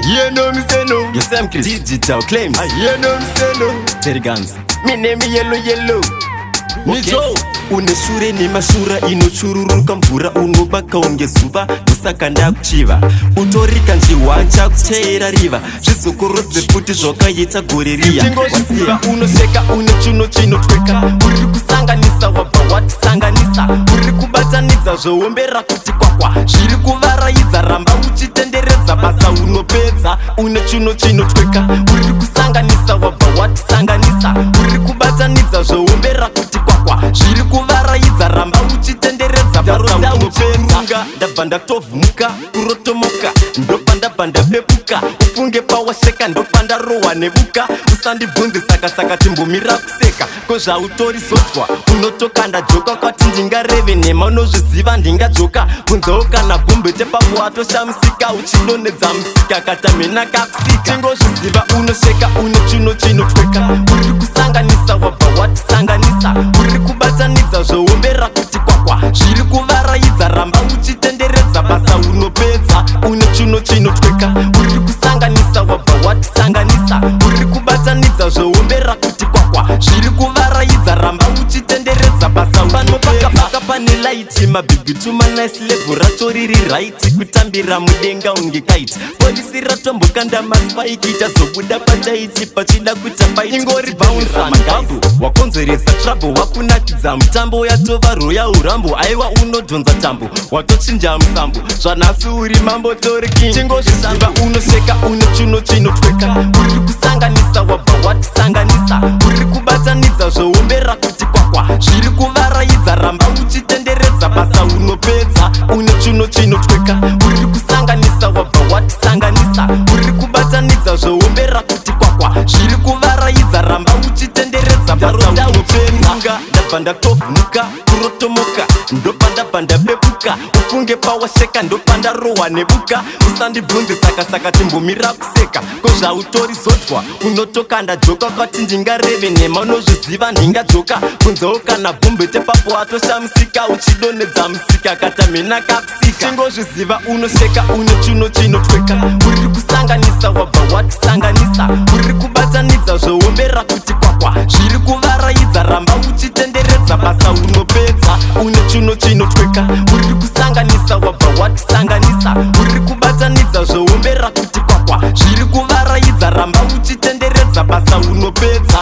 hear no me say no. You Sam Chris Digital Claims. I hear no me say no. Terry Guns. Me name yellow. Nijo uneshure nemashura inochururuka mvura unobaka unge zuva musaka ndakuchiva utorika njiwa chakuteera riva zvizokorodze futi zvakaita gore riya wasiva unosheka une chuno chinotweka uri kusanganisa wabva watisanganisa uri kubatanidza zvowombera kuti kwakwa zviri kuvaraidza ramba uchitenderedza basa unopedza une chuno chinotweka uri kusanganisa wabva watisanganisa uri kubatanidza zvowombera kuti kwakwa zviri kuvaraidza ramba uchitenderedza basa unopedza ndabva ndatovhumuka kurotomoka ndobva ndabva ndapepuka ufunge pawasheka ndobva ndarohwa nebuka usandibvunze saka timbomira kuseka kozvautori zodzwa unotokanda joka kwati ndingareve nhema unozviziva ndingajoka kunzewo kana bhombete papo atoshamusika uchidonedza musika katamhena kakusika chingozviziva unosheka une chuno chinotweka uri kusanganisa wabva watisanganisa uri kubatanidza zvowombera kuti kwakwa zviri kuvaraidza ramba uchitenderedza basa unopedza une chuno chinotweka uri kusanganisa wabva watisanganisa uri kubatanidza zvowombera kuti kwakwa zviri kuvaraidza ramba uchitenderedza basa unopedza pane laiti mabhigitu manice level ratoriri raiti kutambira mudenga unge kaiti polisi ratombokanda maspaiki chazobuda pataiti pachida kuita fight ingori bounceanbabu wakonzeresa trouble wakunakidza mutambo yatova roya urambo aiwa unodhonza tambo watochinja musambo zvanhasi uri mambo toriki chingozviziva unosheka une chuno chinotweka uri kusanganisa wabva watisanganisa uri kubatanidza zvowombera kuti kwakwa zviri kuvaraidza ramba uchitenderedza basa unopedza une chuno chinotweka uri kusanganisa wabva watisanganisa uri kubatanidza zvowombera kuti kwakwa zviri kuvaraidza ramba uchitenderedza basa unopedza ndabva ndatovhumuka kurotomoka ndobva ndabva ndapepuka ufunge pawasheka ndobva ndarohwa nebuka usandibvunze saka timbomira kuseka kozvautori zodzwa unotokanda joka kwati ndingareve nhema unozviziva ndingajoka kunzewo kana bhombete papo atoshamusika uchidonedza musika katamhena kakusika chingozviziva unosheka une chuno chinotweka uri kusanganisa wabva watisanganisa uri kubatanidza zvowombera kuti kwakwa zviri kuvaraidza ramba uchitenderedza basa unopedza une chuno chinotweka uri kusanganisa wabva watisanganisa uri kubatanidza zvowombera kuti kwakwa zviri kuvaraidza ramba uchitenderedza basa unopedza